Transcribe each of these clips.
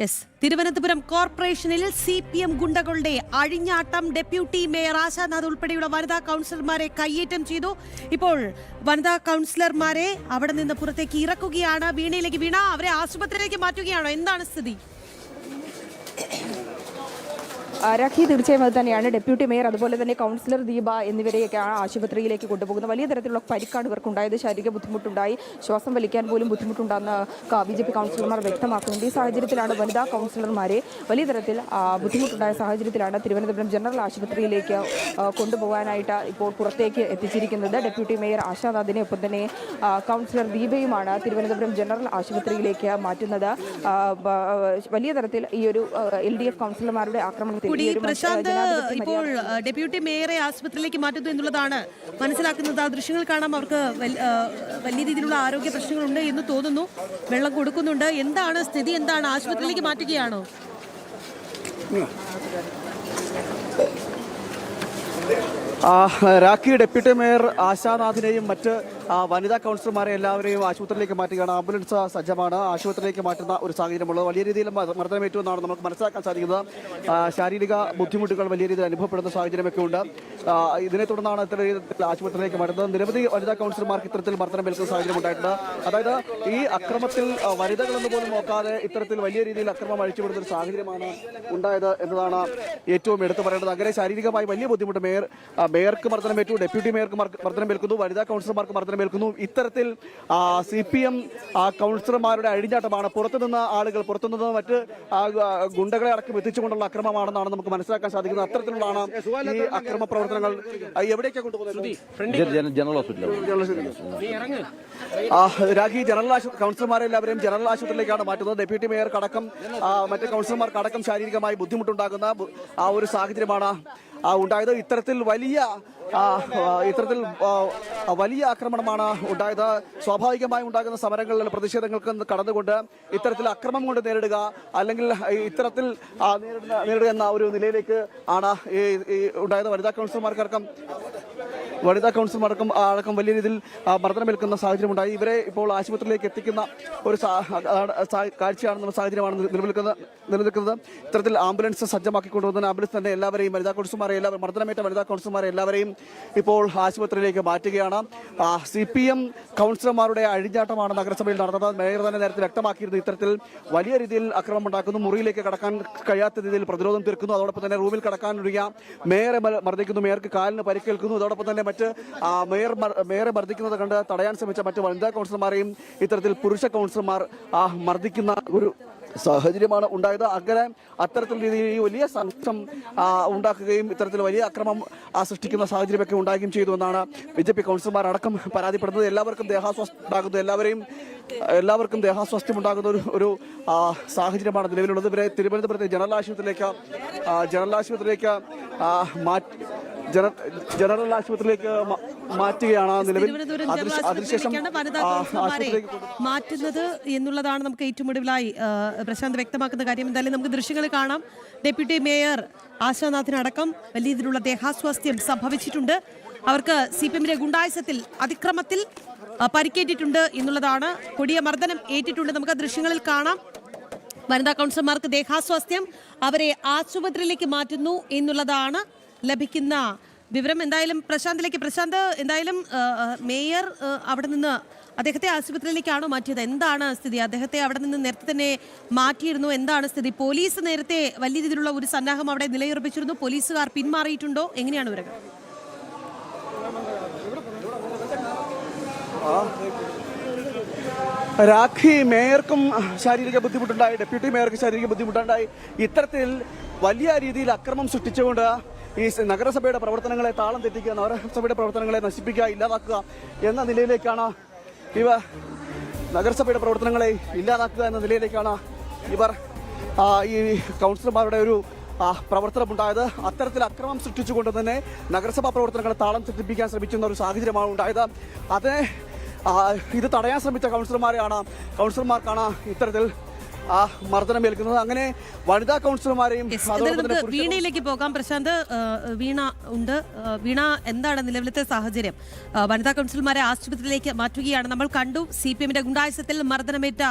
Yes, Thiruvananthapuram കോർപ്പറേഷനിൽ CPM ഗുണ്ടകളുടെ അഴിഞ്ഞാട്ടം. Deputy mayor Ashanath ഉൾപ്പെടെയുള്ള വനിതാ കൗൺസിലർമാരെ കയ്യേറ്റം ചെയ്തു. ഇപ്പോൾ വനിതാ കൗൺസിലർമാരെ അവിടെ നിന്ന് പുറത്തേക്ക് ഇറക്കുകയാണ്. വീണയിലേക്ക് വീണ അവരെ ആശുപത്രിയിലേക്ക് മാറ്റുകയാണോ? എന്താണ് സ്ഥിതി? രാഖി, തീർച്ചയായും അത് തന്നെയാണ്. ഡെപ്യൂട്ടി മേയർ അതുപോലെ തന്നെ കൗൺസിലർ ദീപ എന്നിവരെയൊക്കെയാണ് ആശുപത്രിയിലേക്ക് കൊണ്ടുപോകുന്നത്. വലിയ തരത്തിലുള്ള പരിക്കാണ് ഇവർക്കുണ്ടായത്. ശാരീരിക ബുദ്ധിമുട്ടുണ്ടായി, ശ്വാസം വലിക്കാൻ പോലും ബുദ്ധിമുട്ടുണ്ടെന്ന് BJP കൗൺസിലർമാർ വ്യക്തമാക്കുന്നുണ്ട്. ഈ സാഹചര്യത്തിലാണ് വനിതാ കൗൺസിലർമാരെ വലിയ തരത്തിൽ ബുദ്ധിമുട്ടുണ്ടായ സാഹചര്യത്തിലാണ് തിരുവനന്തപുരം ജനറൽ ആശുപത്രിയിലേക്ക് കൊണ്ടുപോകാനായിട്ട് ഇപ്പോൾ പുറത്തേക്ക് എത്തിച്ചിരിക്കുന്നത്. ഡെപ്യൂട്ടി മേയർ ആശാനാഥിനെ ഒപ്പം തന്നെ കൗൺസിലർ ദീപയുമാണ് തിരുവനന്തപുരം ജനറൽ ആശുപത്രിയിലേക്ക് മാറ്റുന്നത്. വലിയ തരത്തിൽ ഈ ഒരു LDF കൗൺസിലർമാരുടെ ആക്രമണത്തിൽ പ്രശാന്ത്, ഇപ്പോൾ ഡെപ്യൂട്ടി മേയറെ ആശുപത്രിയിലേക്ക് മാറ്റുന്നു എന്നുള്ളതാണ് മനസ്സിലാക്കുന്നത്. ആ ദൃശ്യങ്ങൾ കാണാം. അവർക്ക് വലിയ രീതിയിലുള്ള ആരോഗ്യ പ്രശ്നങ്ങളുണ്ട് എന്ന് തോന്നുന്നു. വെള്ളം കൊടുക്കുന്നുണ്ട്. എന്താണ് സ്ഥിതി? എന്താണ്? ആശുപത്രിയിലേക്ക് മാറ്റുകയാണോ? രാഖി, ഡെപ്യൂട്ടി മേയർ ആശാനാഥിനെയും മറ്റ് വനിതാ കൗൺസിലർമാരെ എല്ലാവരെയും ആശുപത്രിയിലേക്ക് മാറ്റുകയാണ്. ആംബുലൻസ് സജ്ജമാണ്. ആശുപത്രിയിലേക്ക് മാറ്റുന്ന ഒരു സാഹചര്യമുള്ളത്. വലിയ രീതിയിൽ മർദ്ദനമേറ്റു എന്നാണ് നമുക്ക് മനസ്സിലാക്കാൻ സാധിക്കുന്നത്. ശാരീരിക ബുദ്ധിമുട്ടുകൾ വലിയ രീതിയിൽ അനുഭവപ്പെടുന്ന സാഹചര്യമൊക്കെ ഉണ്ട്. ഇതിനെ തുടർന്നാണ് ഇത്തരത്തിൽ ആശുപത്രിയിലേക്ക് മാറ്റുന്നത്. നിരവധി വനിതാ കൗൺസിലർമാർക്ക് ഇത്തരത്തിൽ മർദ്ദനമേൽക്കുന്ന സാഹചര്യം ഉണ്ടായിട്ടുണ്ട്. അതായത് ഈ അക്രമത്തിൽ വനിതകളെന്ന് പോലും നോക്കാതെ ഇത്തരത്തിൽ വലിയ രീതിയിൽ അക്രമം അഴിച്ചുവിടുന്ന ഒരു സാഹചര്യമാണ് ഉണ്ടായത് എന്നതാണ് ഏറ്റവും എടുത്തു പറയേണ്ടത്. അങ്ങനെ ശാരീരികമായി വലിയ ബുദ്ധിമുട്ട് മേയർക്ക് മർദ്ദനമേറ്റു, ഡെപ്യൂട്ടി മേയർക്ക് മർദ്ദനമേൽക്കുന്നു, വനിതാ കൗൺസിലർമാർക്ക് മർദ്ദനമേൽക്കുന്നു. ഇത്തരത്തിൽ CPM കൗൺസിലർമാരുടെ അഴിഞ്ഞാട്ടമാണ്. പുറത്തുനിന്ന് ആളുകൾ, പുറത്തുനിന്ന് മറ്റ് ഗുണ്ടകളെ അടക്കം എത്തിച്ചുകൊണ്ടുള്ള അക്രമമാണെന്നാണ് നമുക്ക് മനസ്സിലാക്കാൻ സാധിക്കുന്നത്. അത്തരത്തിലുള്ളതാണ് ഈ അക്രമ പ്രവർത്തനങ്ങൾ. എവിടേക്കാണ് കൊണ്ടുപോകുന്നത്? General hospital. രാഖി, കൗൺസിലർമാരെ എല്ലാവരെയും ജനറൽ ആശുപത്രിയിലേക്കാണ് മാറ്റുന്നത്. ഡെപ്യൂട്ടി മേയർക്കടക്കം മറ്റ് കൗൺസിലർമാർക്കടക്കം ശാരീരികമായി ബുദ്ധിമുട്ടുണ്ടാകുന്ന ഒരു സാഹചര്യമാണ് ഉണ്ടായത്. ഇത്തരത്തിൽ വലിയ ആക്രമണമാണ് ഉണ്ടായത്. സ്വാഭാവികമായി ഉണ്ടാകുന്ന സമരങ്ങളിൽ പ്രതിഷേധങ്ങൾക്ക് കടന്നുകൊണ്ട് ഇത്തരത്തിൽ അക്രമം കൊണ്ട് നേരിടുക, അല്ലെങ്കിൽ ഇത്തരത്തിൽ നേരിടുക എന്ന ഒരു നിലയിലേക്ക് ആണ് ഉണ്ടായത്. വനിതാ കൗൺസിലർമാർക്കും അടക്കം വലിയ രീതിയിൽ മർദ്ദനമേൽക്കുന്ന സാഹചര്യമുണ്ടായി. ഇവരെ ഇപ്പോൾ ആശുപത്രിയിലേക്ക് എത്തിക്കുന്ന ഒരു കാഴ്ചയാണ്, സാഹചര്യമാണ് നിലനിൽക്കുന്നത്. ഇത്തരത്തിൽ ആംബുലൻസ് സജ്ജമാക്കിക്കൊണ്ടുവന്ന ആംബുലൻസ് തന്നെ എല്ലാവരെയും മർദ്ദനമേറ്റ വനിതാ കൗൺസിലർമാരെ എല്ലാവരെയും ഇപ്പോൾ ആശുപത്രിയിലേക്ക് മാറ്റുകയാണ്. CPM കൗൺസിലർമാരുടെ അഴിഞ്ഞാട്ടമാണ് നഗരസഭയിൽ നടന്നത്. മേയർ തന്നെ നേരത്തെ വ്യക്തമാക്കിയിരുന്നു. ഇത്തരത്തിൽ വലിയ രീതിയിൽ അക്രമം ഉണ്ടാക്കുന്നു, മുറിയിലേക്ക് കടക്കാൻ കഴിയാത്ത രീതിയിൽ പ്രതിരോധം തീർക്കുന്നു, അതോടൊപ്പം തന്നെ റൂമിൽ കടക്കാനൊരുങ്ങിയ മേയറെ മർദ്ദിക്കുന്നു, മേയർക്ക് കാലിന് പരിക്കേൽക്കുന്നു. അതോടൊപ്പം തന്നെ മറ്റ് മേയറെ മർദ്ദിക്കുന്നത് കണ്ട് തടയാൻ ശ്രമിച്ച മറ്റ് വനിതാ കൗൺസിലർമാരെയും ഇത്തരത്തിൽ പുരുഷ കൗൺസിലർമാർ മർദ്ദിക്കുന്ന ഒരു സാഹചര്യമാണ് ഉണ്ടായത്. അങ്ങനെ അത്തരത്തിൽ രീതിയിൽ വലിയ സംഘം ഉണ്ടാക്കുകയും ഇത്തരത്തിൽ വലിയ അക്രമം സൃഷ്ടിക്കുന്ന സാഹചര്യമൊക്കെ ഉണ്ടാകുകയും ചെയ്തു എന്നാണ് BJP കൗൺസിലർമാർ അടക്കം പരാതിപ്പെടുന്നത്. എല്ലാവർക്കും ദേഹാസ്വാസ്ഥ്യം ഉണ്ടാകുന്ന ഒരു സാഹചര്യമാണ് നിലവിലുള്ളത്. ഇവരെ തിരുവനന്തപുരത്തെ ജനറൽ ആശുപത്രിയിലേക്ക് മാറ്റുകയാണ് നിലവിൽ. അതിനുശേഷം മാറ്റുന്നത് എന്നുള്ളതാണ് നമുക്ക് ഏറ്റവും ഒടുവിലായി പ്രശാന്ത് വ്യക്തമാക്കുന്ന കാര്യം. എന്തായാലും നമുക്ക് ദൃശ്യങ്ങൾ കാണാം. ഡെപ്യൂട്ടി മേയർ ആശാനാഥിനടക്കം വലിയ രീതിയിലുള്ള ദേഹാസ്വാസ്ഥ്യം സംഭവിച്ചിട്ടുണ്ട്. അവർക്ക് CPMന്റെ ഗുണ്ടായുസത്തിൽ അതിക്രമത്തിൽ പരിക്കേറ്റിട്ടുണ്ട് എന്നുള്ളതാണ്. കൊടിയ മർദ്ദനം ഏറ്റിട്ടുണ്ട്. നമുക്ക് ദൃശ്യങ്ങളിൽ കാണാം. വനിതാ കൗൺസിലർമാർക്ക് ദേഹാസ്വാസ്ഥ്യം, അവരെ ആശുപത്രിയിലേക്ക് മാറ്റുന്നു എന്നുള്ളതാണ് ലഭിക്കുന്ന വിവരം. എന്തായാലും പ്രശാന്ത്, എന്തായാലും മേയർ അവിടെ നിന്ന് അദ്ദേഹത്തെ ആശുപത്രിയിലേക്കാണോ മാറ്റിയത്? എന്താണ് സ്ഥിതി? അദ്ദേഹത്തെ അവിടെ നിന്ന് നേരത്തെ തന്നെ മാറ്റിയിരുന്നു. എന്താണ് സ്ഥിതി? പോലീസ് നേരത്തെ വലിയ രീതിയിലുള്ള ഒരു സന്നാഹം അവിടെ നിലയുറപ്പിച്ചിരുന്നു. പോലീസുകാർ പിന്മാറിയിട്ടുണ്ടോ? എങ്ങനെയാണ് വിവരങ്ങൾ? രാഖി, മേയർക്കും ശാരീരിക ബുദ്ധിമുട്ടുണ്ടായി, ഡെപ്യൂട്ടി മേയർക്ക് ശാരീരിക ബുദ്ധിമുട്ടുണ്ടായി. ഇത്തരത്തിൽ വലിയ രീതിയിൽ അക്രമം സൃഷ്ടിച്ചുകൊണ്ട് ഈ നഗരസഭയുടെ പ്രവർത്തനങ്ങളെ താളം തെറ്റിക്കുക, നഗരസഭയുടെ പ്രവർത്തനങ്ങളെ നശിപ്പിക്കുക, ഇല്ലാതാക്കുക എന്ന നിലയിലേക്കാണ് നഗരസഭയുടെ പ്രവർത്തനങ്ങളെ ഇല്ലാതാക്കുക എന്ന നിലയിലേക്കാണ് ഈ കൗൺസിലർമാരുടെ ഒരു പ്രവർത്തനമുണ്ടായത്. അത്തരത്തിൽ അക്രമം സൃഷ്ടിച്ചുകൊണ്ട് തന്നെ നഗരസഭാ പ്രവർത്തനങ്ങളെ താളം തെറ്റിപ്പിക്കാൻ ശ്രമിക്കുന്ന ഒരു സാഹചര്യമാണ് ഉണ്ടായത്. ഇത് തടയാൻ ശ്രമിച്ച കൗൺസിലർമാർക്കാണ് ഇത്തരത്തിൽ മർദ്ദനമേൽക്കുന്നത്. അങ്ങനെ വനിതാ കൗൺസിലർമാരെയും നമുക്ക് വീണയിലേക്ക് പോകാം. പ്രശാന്ത്, വീണ ഉണ്ട്. വീണ, എന്താണ് നിലവിലത്തെ സാഹചര്യം? വനിതാ കൗൺസിലർമാരെ ആശുപത്രിയിലേക്ക് മാറ്റുകയാണ്. നമ്മൾ കണ്ടു CPM-ന്റെ ഗുണ്ടായുസത്തിൽ മർദ്ദനമേറ്റ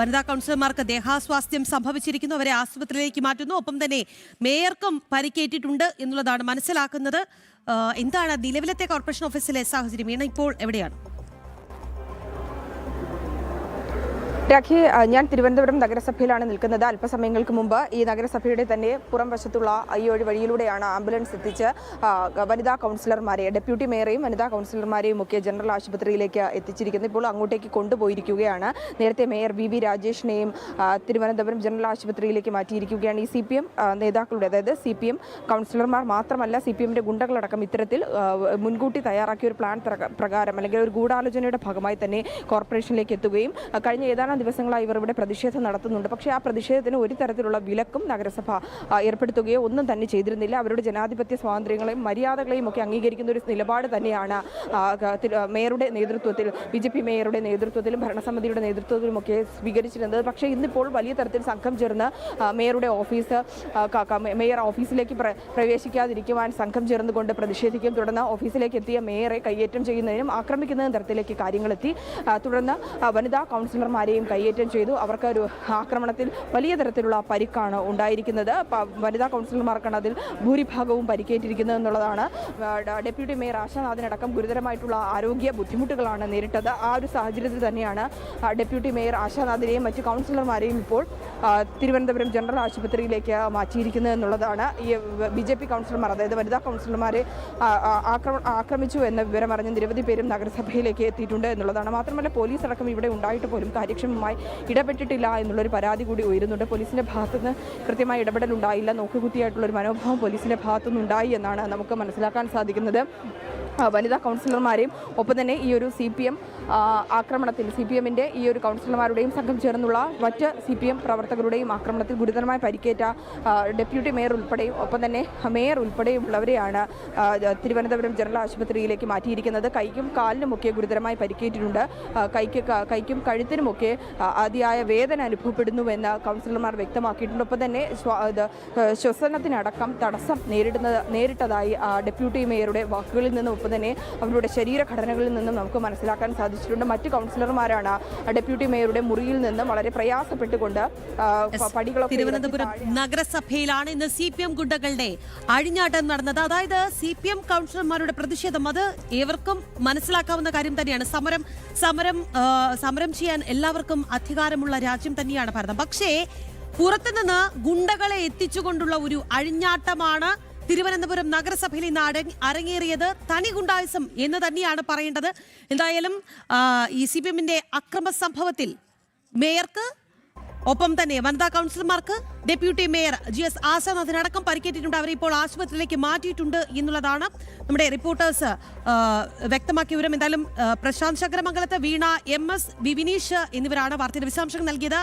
വനിതാ കൗൺസിലർമാർക്ക് ദേഹാസ്വാസ്ഥ്യം സംഭവിച്ചിരിക്കുന്നു. അവരെ ആശുപത്രിയിലേക്ക് മാറ്റുന്നു. ഒപ്പം തന്നെ മേയർക്കും പരിക്കേറ്റിട്ടുണ്ട് എന്നുള്ളതാണ് മനസ്സിലാക്കുന്നത്. എന്താണ് നിലവിലത്തെ കോർപ്പറേഷൻ ഓഫീസിലെ സാഹചര്യം? വീണ ഇപ്പോൾ എവിടെയാണ്? രാഖി, ഞാൻ തിരുവനന്തപുരം നഗരസഭയിലാണ് നിൽക്കുന്നത്. അല്പസമയങ്ങൾക്ക് മുമ്പ് ഈ നഗരസഭയുടെ തന്നെ പുറം വശത്തുള്ള ഈ ഒരു വഴിയിലൂടെയാണ് ആംബുലൻസ് എത്തിച്ച് വനിതാ കൗൺസിലർമാരെ, ഡെപ്യൂട്ടി മേയറെയും വനിതാ കൗൺസിലർമാരെയും ഒക്കെ ജനറൽ ആശുപത്രിയിലേക്ക് എത്തിച്ചിരിക്കുന്നത്. ഇപ്പോൾ അങ്ങോട്ടേക്ക് കൊണ്ടുപോയിരിക്കുകയാണ്. നേരത്തെ മേയർ VV രാജേഷിനെയും തിരുവനന്തപുരം ജനറൽ ആശുപത്രിയിലേക്ക് മാറ്റിയിരിക്കുകയാണ്. ഈ CPM നേതാക്കളുടെ, അതായത് CPM കൗൺസിലർമാർ മാത്രമല്ല, CPM-ന്റെ ഗുണ്ടകളടക്കം ഇത്തരത്തിൽ മുൻകൂട്ടി തയ്യാറാക്കിയ ഒരു പ്ലാൻ പ്രകാരം അല്ലെങ്കിൽ ഒരു ഗൂഢാലോചനയുടെ ഭാഗമായി തന്നെ കോർപ്പറേഷനിലേക്ക് എത്തുകയും കഴിഞ്ഞ ഏതാനും ദിവസങ്ങളായി ഇവർ ഇവിടെ പ്രതിഷേധം നടത്തുന്നുണ്ട്. പക്ഷേ ആ പ്രതിഷേധത്തിന് ഒരു തരത്തിലുള്ള വിലക്കും നഗരസഭ ഏർപ്പെടുത്തുകയോ ഒന്നും തന്നെ ചെയ്തിരുന്നില്ല. അവരുടെ ജനാധിപത്യ സ്വാതന്ത്ര്യങ്ങളെയും മര്യാദകളെയും ഒക്കെ അംഗീകരിക്കുന്ന ഒരു നിലപാട് തന്നെയാണ് മേയറുടെ നേതൃത്വത്തിൽ, BJP മേയറുടെ നേതൃത്വത്തിലും ഭരണസമിതിയുടെ നേതൃത്വത്തിലുമൊക്കെ സ്വീകരിച്ചിരുന്നത്. പക്ഷേ ഇന്നിപ്പോൾ വലിയ തരത്തിൽ സംഘം ചേർന്ന് മേയറുടെ ഓഫീസ്, മേയർ ഓഫീസിലേക്ക് പ്രവേശിക്കാതിരിക്കുവാൻ സംഘം ചേർന്നുകൊണ്ട് പ്രതിഷേധിക്കും. തുടർന്ന് ഓഫീസിലേക്ക് എത്തിയ മേയറെ കയ്യേറ്റം ചെയ്യുന്നതിനും ആക്രമിക്കുന്നതിനും തരത്തിലേക്ക് കാര്യങ്ങളെത്തി. തുടർന്ന് വനിതാ കൗൺസിലർമാരെയും കയ്യേറ്റം ചെയ്തു. അവർക്ക് ഒരു ആക്രമണത്തിൽ വലിയ തരത്തിലുള്ള പരിക്കാണ് ഉണ്ടായിരിക്കുന്നത്. വനിതാ കൗൺസിലർമാർക്കാണ് അതിൽ ഭൂരിഭാഗവും പരിക്കേറ്റിരിക്കുന്നത് എന്നുള്ളതാണ്. ഡെപ്യൂട്ടി മേയർ ആശാനാഥിനടക്കം ഗുരുതരമായിട്ടുള്ള ആരോഗ്യ ബുദ്ധിമുട്ടുകളാണ് നേരിട്ടത്. ആ ഒരു സാഹചര്യത്തിൽ തന്നെയാണ് ഡെപ്യൂട്ടി മേയർ ആശാനാഥിനെയും മറ്റ് കൗൺസിലർമാരെയും ഇപ്പോൾ തിരുവനന്തപുരം ജനറൽ ആശുപത്രിയിലേക്ക് മാറ്റിയിരിക്കുന്നത് എന്നുള്ളതാണ്. ഈ BJP കൗൺസിലർമാർ, അതായത് വനിതാ കൗൺസിലർമാരെ ആക്രമിച്ചു എന്ന വിവരം അറിഞ്ഞ് നിരവധി പേരും നഗരസഭയിലേക്ക് എത്തിയിട്ടുണ്ട് എന്നുള്ളതാണ്. മാത്രമല്ല പോലീസ് അടക്കം ഇവിടെ ഉണ്ടായിട്ട് പോലും കാര്യക്ഷമമായി ഇടപെട്ടിട്ടില്ല എന്നുള്ളൊരു പരാതി കൂടി ഉയരുന്നുണ്ട്. പോലീസിന്റെ ഭാഗത്തുനിന്ന് കൃത്യമായ ഇടപെടലുണ്ടായില്ല, നോക്കുകുത്തിയായിട്ടുള്ളൊരു മനോഭാവം പോലീസിന്റെ ഭാഗത്തുനിന്ന് ഉണ്ടായി എന്നാണ് നമുക്ക് മനസ്സിലാക്കാൻ സാധിക്കുന്നത്. വനിതാ കൗൺസിലർമാരെയും ഒപ്പം തന്നെ ഈ ഒരു CPM ആക്രമണത്തിൽ, CPM-ന്റെ ഈ ഒരു കൗൺസിലർമാരുടെയും സംഘം ചേർന്നുള്ള മറ്റ് CPM പ്രവർത്തകരുടെയും ആക്രമണത്തിൽ ഗുരുതരമായി പരിക്കേറ്റ ഡെപ്യൂട്ടി മേയർ ഉൾപ്പെടെയും ഒപ്പം തന്നെ മേയർ ഉൾപ്പെടെയുള്ളവരെയാണ് തിരുവനന്തപുരം ജനറൽ ആശുപത്രിയിലേക്ക് മാറ്റിയിരിക്കുന്നത്. കൈക്കും കാലിനുമൊക്കെ ഗുരുതരമായി പരിക്കേറ്റിട്ടുണ്ട്. കൈക്കും കഴുത്തിനുമൊക്കെ അതിയായ വേദന അനുഭവപ്പെടുന്നുവെന്ന് കൗൺസിലർമാർ വ്യക്തമാക്കിയിട്ടുണ്ട്. ഒപ്പം തന്നെ ശ്വസനത്തിനടക്കം തടസ്സം നേരിട്ടതായി ഡെപ്യൂട്ടി മേയറുടെ വാക്കുകളിൽ നിന്നും ഒപ്പം തന്നെ അവരുടെ ശരീരഘടനകളിൽ നിന്നും നമുക്ക് മനസ്സിലാക്കാൻ സാധിച്ചിട്ടുണ്ട്. മറ്റ് കൗൺസിലർമാരാണ് ഡെപ്യൂട്ടി മേയറുടെ മുറിയിൽ നിന്ന് വളരെ പ്രയാസപ്പെട്ടുകൊണ്ട് പടികളൊക്കെ. തിരുവനന്തപുരം നഗരസഭയിലാണ് ഇന്ന് CPM ഗുണ്ടകളുടെ അഴിഞ്ഞാട്ടം നടന്നത്. അതായത് CPM കൗൺസിലർമാരുടെ പ്രതിഷേധം, അത് ഏവർക്കും മനസ്സിലാക്കാവുന്ന കാര്യം തന്നെയാണ്. സമരം ചെയ്യാൻ എല്ലാവർക്കും അധികാരമുള്ള രാജ്യം തന്നെയാണ് ഭാരതം. പക്ഷേ പുറത്തുനിന്ന് ഗുണ്ടകളെ എത്തിച്ചുകൊണ്ടുള്ള ഒരു അഴിഞ്ഞാട്ടമാണ് തിരുവനന്തപുരം നഗരസഭയിൽ ഇന്ന് അരങ്ങേറിയത്. തനി ഗുണ്ടായിസം എന്ന് തന്നെയാണ് പറയേണ്ടത്. എന്തായാലും ഈ CPM-ന്റെ അക്രമ സംഭവത്തിൽ മേയർക്ക് ഒപ്പം തന്നെ വനിതാ കൗൺസിലർമാർക്ക്, ഡെപ്യൂട്ടി മേയർ GS ആശാനാഥിനടക്കം പരിക്കേറ്റിട്ടുണ്ട്. അവരെ ഇപ്പോൾ ആശുപത്രിയിലേക്ക് മാറ്റിയിട്ടുണ്ട് എന്നുള്ളതാണ് നമ്മുടെ റിപ്പോർട്ടേഴ്സ് വ്യക്തമാക്കിയ വിവരം. എന്തായാലും പ്രശാന്ത് ശങ്കരമംഗലത്ത്, വീണ MS, വിനീഷ് എന്നിവരാണ് വാർത്തയുടെ വിശദാംശങ്ങൾ നൽകിയത്.